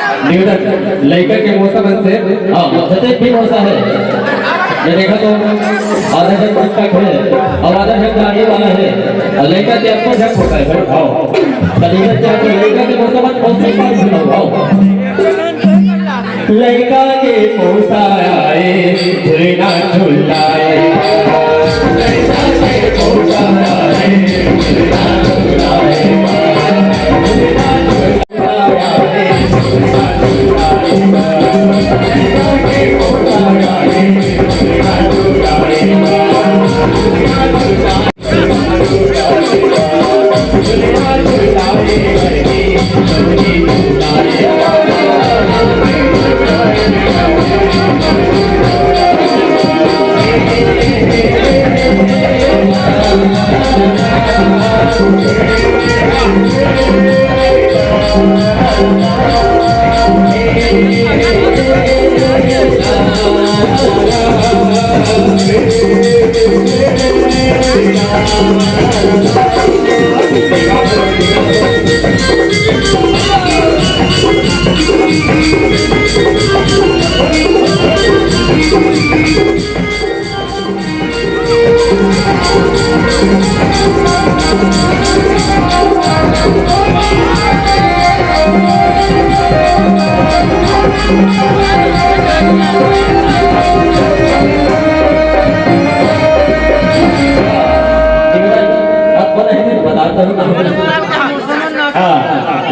लड़का के मौसम से सचेत भी मौसा है। ये देखा तो आधा जब तक है और आधा जब गाड़ी वाला है और लड़का के आपको जब होता है भाई भाव तरीका क्या कि लड़का के मौसम में बहुत से काम होता भाव लड़का के मौसा आए झूलना झूलाए लड़का के मौसा आए झूलना झूलाए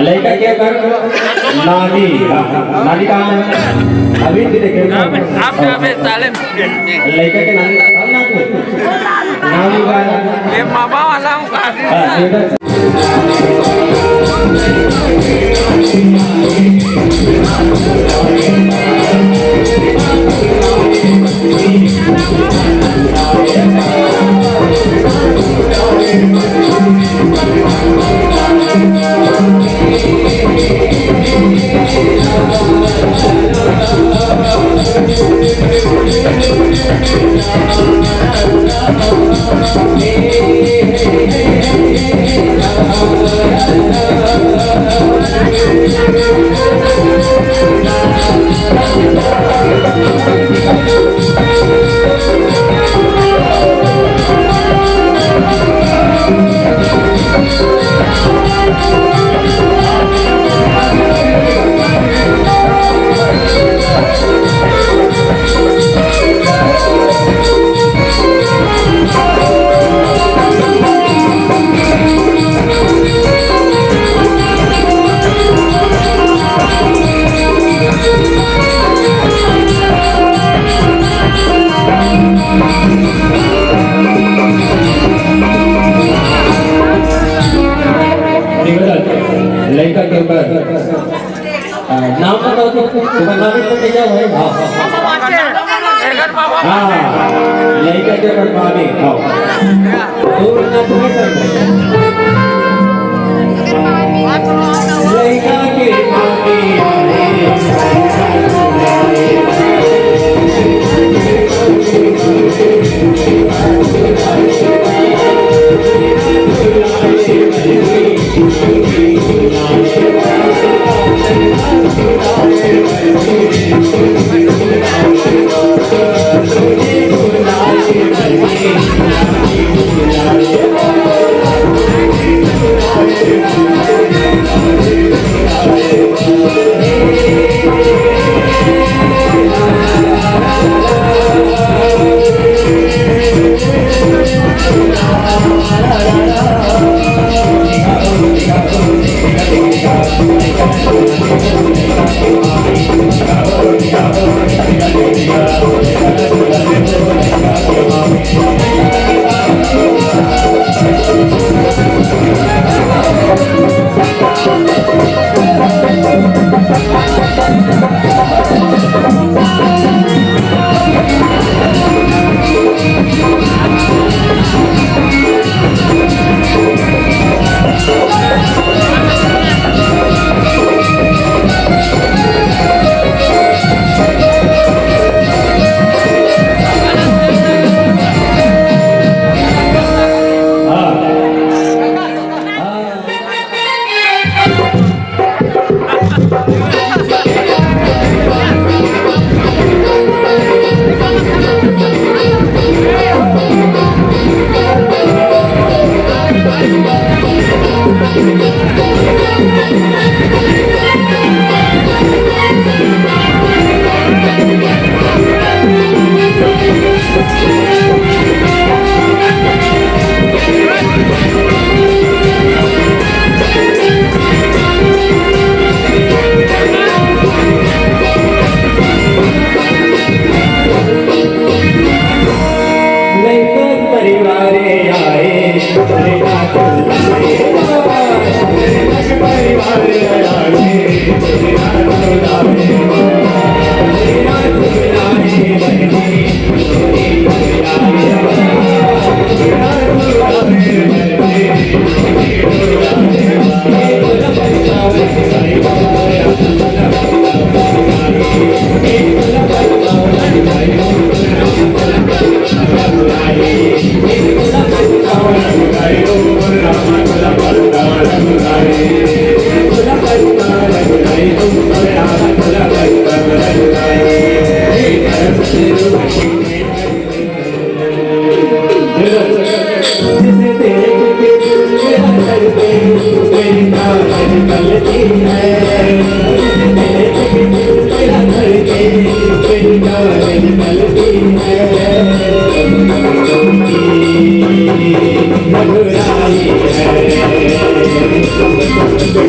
लड़का क्या कर नानी नानी कहाँ है अभी देखे आप तालीम लड़का के नानी नानी ये मामा वाला हूँ लड़का के ऊपर नाम बताओ तो तुम्हारा नाम भी क्या है हाँ लड़का के ऊपर मामी हाँ तो ना तुम्हें लड़का के मामी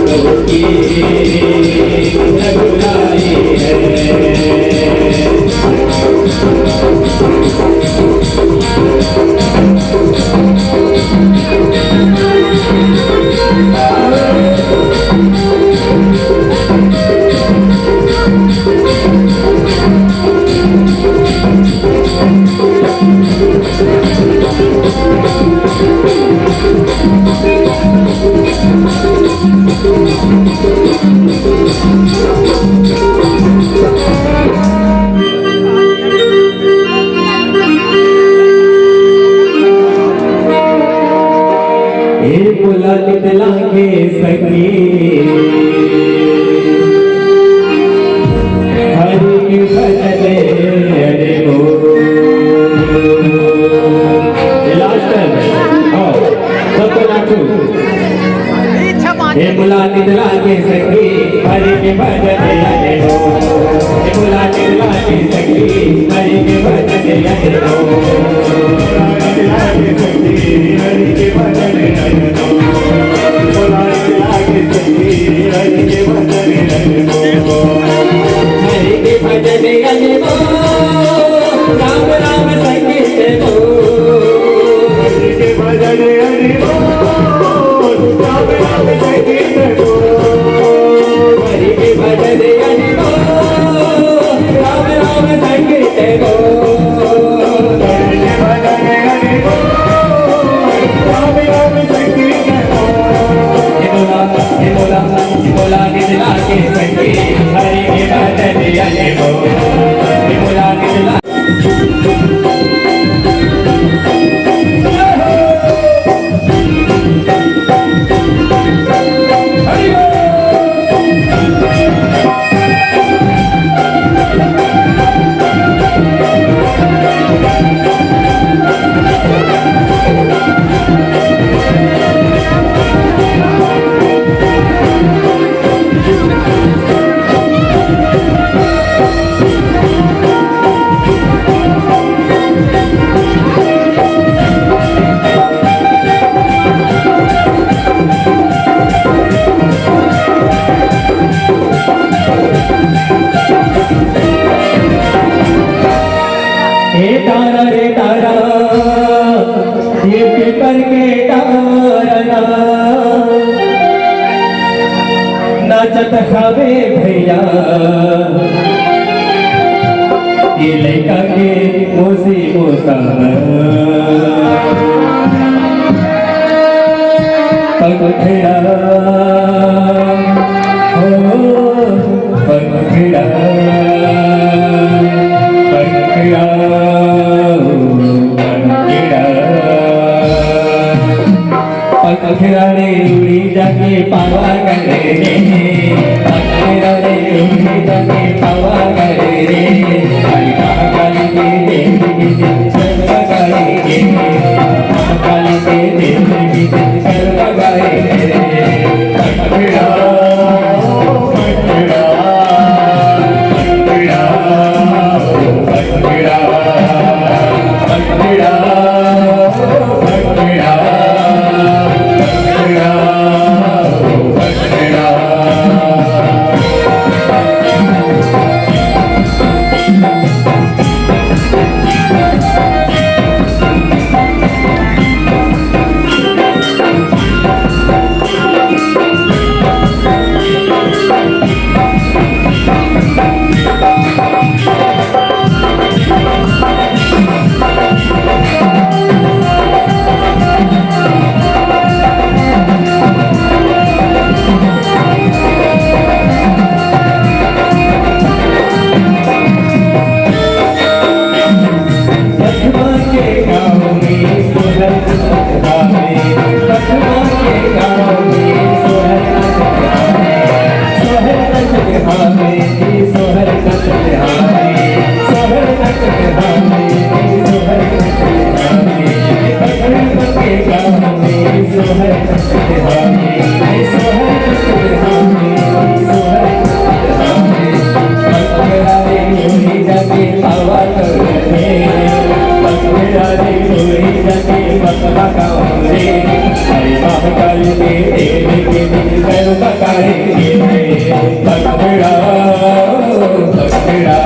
चलती है मधुराई लागे सखी हरि के भजने अरे हो लास्ट आओ सबको नाचो हे मुलाकात लागे सखी हरि के भजने अरे हो हे मुलाकात लागे सखी हरि के भजने अरे हो लागे सखी हरि के भजने अरे हो हरि के भजन अरे हो राम राम संगीत हो हरि के भजन अरे हो राम राम संगीत हो हरि के भजन अरे हो राम राम संगीत हो हरि के भजन अरे हो राम राम संगीत हो बोला निजला के सखी हरि के भजन अरे हो बोला निजला रे तारा ये पेपर के तारा नाचत हवे भैया ये लड़का के मोसी मोसा पंखड़ा हो पंखड़ा पंखड़ा रे उड़ी जाके पावा करे रे पंखड़ा रे उड़ी जाके पावा करे रे काली काली के देख के चल लगाए रे काली के देख के चल लगाए रे पंखड़ा पंखड़ा पावा करे पकड़ा रे उड़ी जाके पकड़ा गाँव रे अरे महाकाली के देवी के दिल कर पकाए पकड़ा पकड़ा